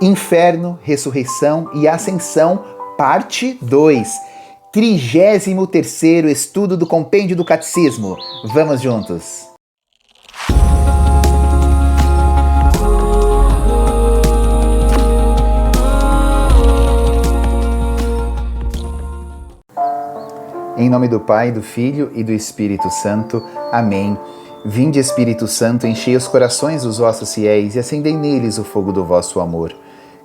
Inferno, Ressurreição e Ascensão, parte 2. 33º estudo do Compêndio do Catecismo. Vamos juntos! Em nome do Pai, do Filho e do Espírito Santo. Amém. Vinde, Espírito Santo, enchei os corações dos vossos fiéis e acendei neles o fogo do vosso amor.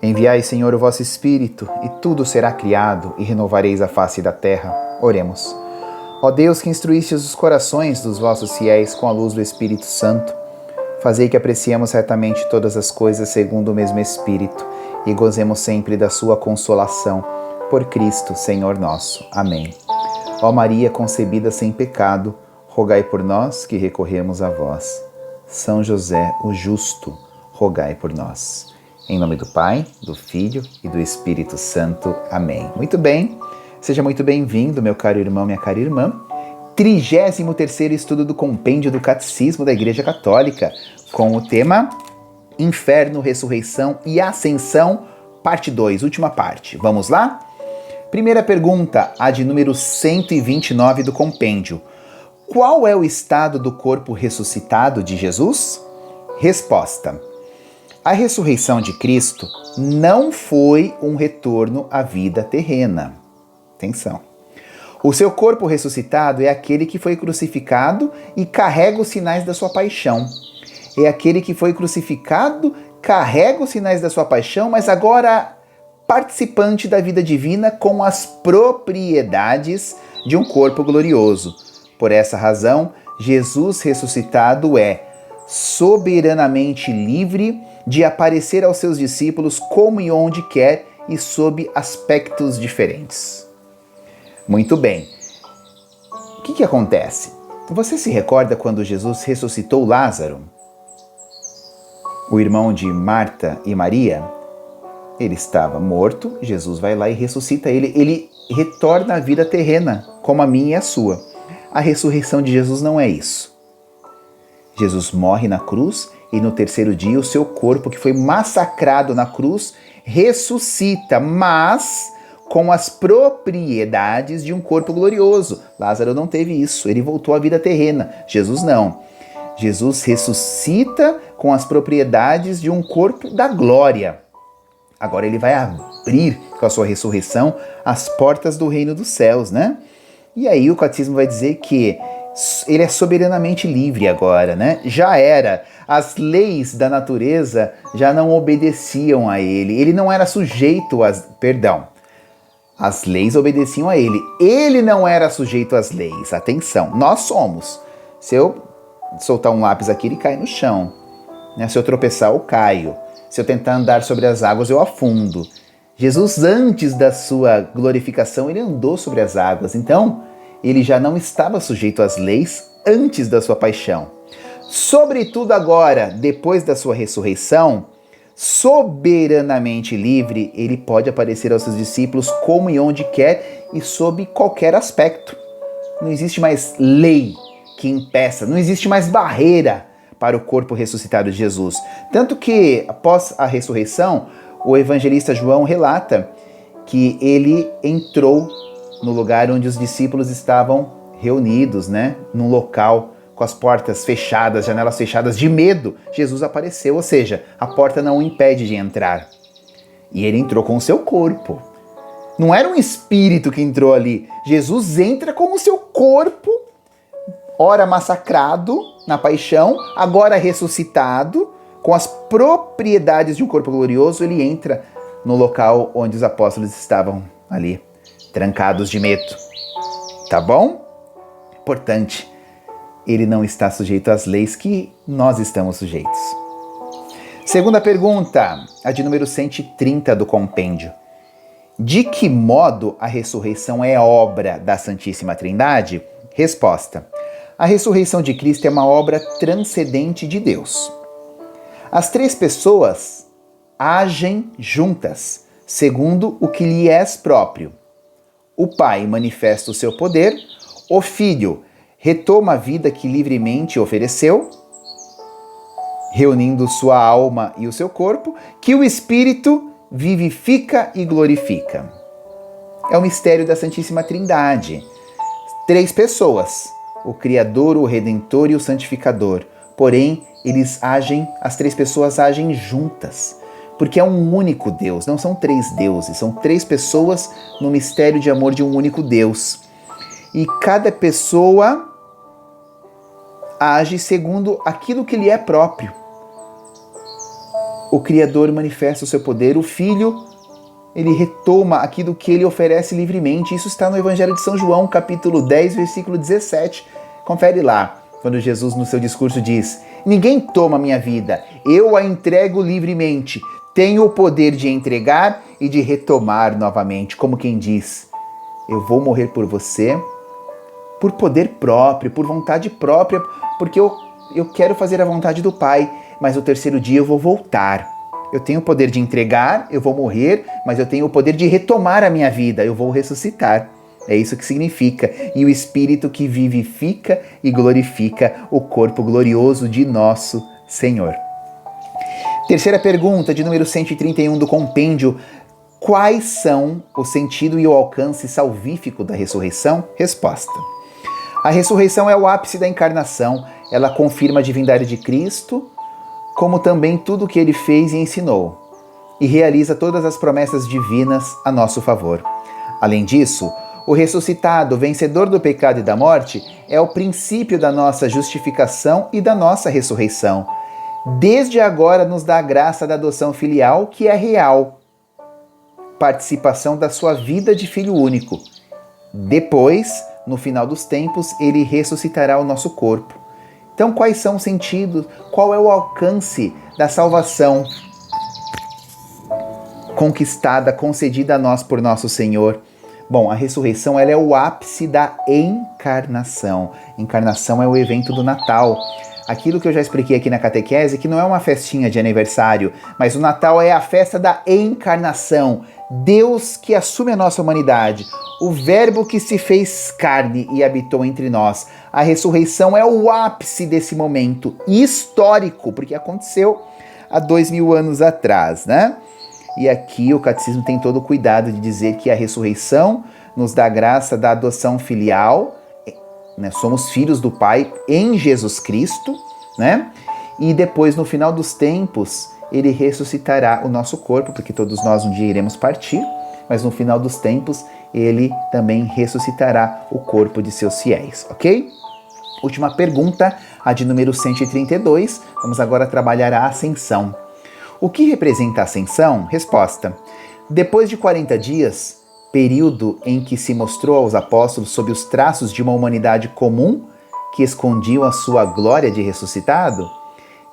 Enviai, Senhor, o vosso Espírito, e tudo será criado, e renovareis a face da terra. Oremos. Ó Deus, que instruístes os corações dos vossos fiéis com a luz do Espírito Santo, fazei que apreciemos certamente todas as coisas segundo o mesmo Espírito, e gozemos sempre da sua consolação. Por Cristo, Senhor nosso. Amém. Ó Maria concebida sem pecado, rogai por nós que recorremos a vós. São José, o justo, rogai por nós. Em nome do Pai, do Filho e do Espírito Santo. Amém. Muito bem, seja muito bem-vindo, meu caro irmão, minha cara irmã. 33º estudo do Compêndio do Catecismo da Igreja Católica, com o tema Inferno, Ressurreição e Ascensão, parte 2, última parte. Vamos lá? Primeira pergunta, a de número 129 do Compêndio. Qual é o estado do corpo ressuscitado de Jesus? Resposta. A ressurreição de Cristo não foi um retorno à vida terrena. Atenção. O seu corpo ressuscitado é aquele que foi crucificado e carrega os sinais da sua paixão. É aquele que foi crucificado, carrega os sinais da sua paixão, mas agora participante da vida divina com as propriedades de um corpo glorioso. Por essa razão, Jesus ressuscitado é soberanamente livre de aparecer aos seus discípulos como e onde quer e sob aspectos diferentes. Muito bem. O que acontece? Você se recorda quando Jesus ressuscitou Lázaro? O irmão de Marta e Maria? Ele estava morto, Jesus vai lá e ressuscita ele. Ele retorna à vida terrena, como a minha e a sua. A ressurreição de Jesus não é isso. Jesus morre na cruz e no terceiro dia o seu corpo, que foi massacrado na cruz, ressuscita, mas com as propriedades de um corpo glorioso. Lázaro não teve isso, ele voltou à vida terrena. Jesus não. Jesus ressuscita com as propriedades de um corpo da glória. Agora ele vai abrir com a sua ressurreição as portas do reino dos céus, né? E aí o catecismo vai dizer que ele é soberanamente livre agora, né? Já era. As leis da natureza já não obedeciam a ele. Ele não era sujeito às... Perdão. As leis obedeciam a ele. Ele não era sujeito às leis. Atenção, nós somos. Se eu soltar um lápis aqui, ele cai no chão. Né? Se eu tropeçar, eu caio. Se eu tentar andar sobre as águas, eu afundo. Jesus, antes da sua glorificação, ele andou sobre as águas. Então, ele já não estava sujeito às leis antes da sua paixão. Sobretudo agora, depois da sua ressurreição, soberanamente livre, ele pode aparecer aos seus discípulos como e onde quer e sob qualquer aspecto. Não existe mais lei que impeça, não existe mais barreira para o corpo ressuscitado de Jesus. Tanto que, após a ressurreição, o evangelista João relata que ele entrou no lugar onde os discípulos estavam reunidos, né? Num local com as portas fechadas, janelas fechadas, de medo. Jesus apareceu, ou seja, a porta não o impede de entrar. E ele entrou com o seu corpo. Não era um espírito que entrou ali. Jesus entra com o seu corpo, ora massacrado na paixão, agora ressuscitado, com as propriedades de um corpo glorioso, ele entra no local onde os apóstolos estavam ali, trancados de medo. Tá bom? Importante, ele não está sujeito às leis que nós estamos sujeitos. Segunda pergunta, a de número 130 do compêndio. De que modo a ressurreição é obra da Santíssima Trindade? Resposta. A ressurreição de Cristo é uma obra transcendente de Deus. As três pessoas agem juntas, segundo o que lhe é próprio. O Pai manifesta o seu poder, o Filho retoma a vida que livremente ofereceu, reunindo sua alma e o seu corpo, que o Espírito vivifica e glorifica. É o mistério da Santíssima Trindade. 3 pessoas, o Criador, o Redentor e o Santificador. Porém, as 3 pessoas agem juntas, porque é um único Deus, não são 3 deuses, são 3 pessoas no mistério de amor de um único Deus. E cada pessoa age segundo aquilo que lhe é próprio. O Criador manifesta o seu poder, o Filho, ele retoma aquilo que ele oferece livremente. Isso está no Evangelho de São João, capítulo 10, versículo 17. Confere lá, quando Jesus no seu discurso diz: ninguém toma minha vida, eu a entrego livremente. Tenho o poder de entregar e de retomar novamente, como quem diz: eu vou morrer por você, por poder próprio, por vontade própria, porque eu quero fazer a vontade do Pai, mas no 3º dia eu vou voltar. Eu tenho o poder de entregar, eu vou morrer, mas eu tenho o poder de retomar a minha vida, eu vou ressuscitar. É isso que significa. E o Espírito que vivifica e glorifica o corpo glorioso de nosso Senhor. Terceira pergunta, de número 131 do compêndio. Quais são o sentido e o alcance salvífico da ressurreição? Resposta. A ressurreição é o ápice da encarnação. Ela confirma a divindade de Cristo, como também tudo o que ele fez e ensinou, e realiza todas as promessas divinas a nosso favor. Além disso, o ressuscitado, vencedor do pecado e da morte, é o princípio da nossa justificação e da nossa ressurreição. Desde agora nos dá a graça da adoção filial, que é real, participação da sua vida de filho único. Depois, no final dos tempos, ele ressuscitará o nosso corpo. Então, quais são os sentidos? Qual é o alcance da salvação conquistada, concedida a nós por nosso Senhor? Bom, a ressurreição ela é o ápice da encarnação. Encarnação é o evento do Natal. Aquilo que eu já expliquei aqui na catequese, que não é uma festinha de aniversário, mas o Natal é a festa da encarnação. Deus que assume a nossa humanidade, o Verbo que se fez carne e habitou entre nós. A ressurreição é o ápice desse momento histórico, porque aconteceu há 2000 anos atrás, né? E aqui o catecismo tem todo o cuidado de dizer que a ressurreição nos dá a graça da adoção filial, né? Somos filhos do Pai em Jesus Cristo, né? E depois, no final dos tempos, ele ressuscitará o nosso corpo, porque todos nós um dia iremos partir, mas no final dos tempos, ele também ressuscitará o corpo de seus fiéis, ok? Última pergunta, a de número 132. Vamos agora trabalhar a ascensão. O que representa a ascensão? Resposta. Depois de 40 dias, período em que se mostrou aos apóstolos sob os traços de uma humanidade comum que escondiam a sua glória de ressuscitado,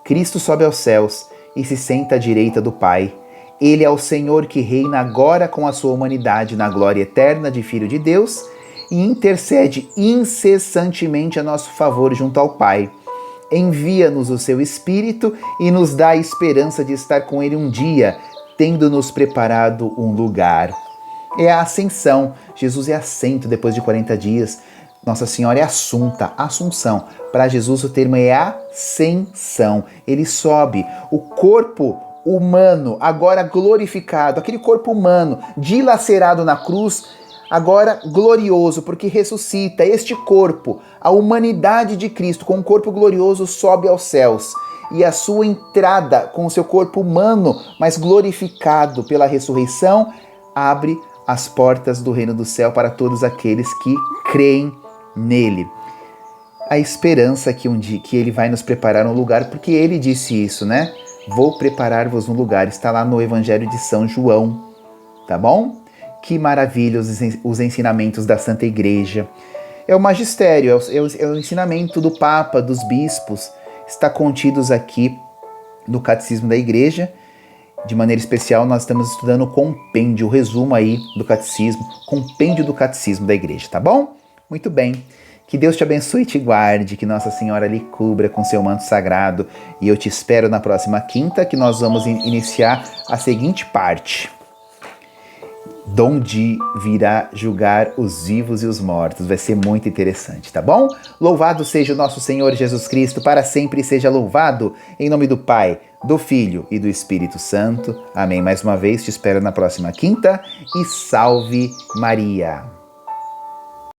Cristo sobe aos céus e se senta à direita do Pai. Ele é o Senhor que reina agora com a sua humanidade na glória eterna de Filho de Deus e intercede incessantemente a nosso favor junto ao Pai. Envia-nos o seu Espírito e nos dá a esperança de estar com Ele um dia, tendo-nos preparado um lugar. É a ascensão. Jesus é assento depois de 40 dias. Nossa Senhora é assunta, assunção. Para Jesus o termo é ascensão. Ele sobe. O corpo humano, agora glorificado, aquele corpo humano dilacerado na cruz, agora glorioso, porque ressuscita. Este corpo, a humanidade de Cristo, com um corpo glorioso, sobe aos céus. E a sua entrada com o seu corpo humano, mas glorificado pela ressurreição, abre as portas do reino do céu para todos aqueles que creem nele. A esperança que um dia que ele vai nos preparar um lugar, porque ele disse isso, né? Vou preparar-vos um lugar. Está lá no Evangelho de São João, tá bom? Que maravilha os ensinamentos da Santa Igreja. É o magistério, é o ensinamento do Papa, dos bispos. Está contidos aqui no Catecismo da Igreja. De maneira especial, nós estamos estudando o compêndio, o resumo aí do Catecismo, compêndio do Catecismo da Igreja, tá bom? Muito bem. Que Deus te abençoe e te guarde, que Nossa Senhora lhe cubra com seu manto sagrado. E eu te espero na próxima quinta, que nós vamos iniciar a seguinte parte. donde virá julgar os vivos e os mortos. Vai ser muito interessante, tá bom? Louvado seja o nosso Senhor Jesus Cristo, para sempre seja louvado. Em nome do Pai, do Filho e do Espírito Santo. Amém. Mais uma vez, te espero na próxima quinta e salve Maria.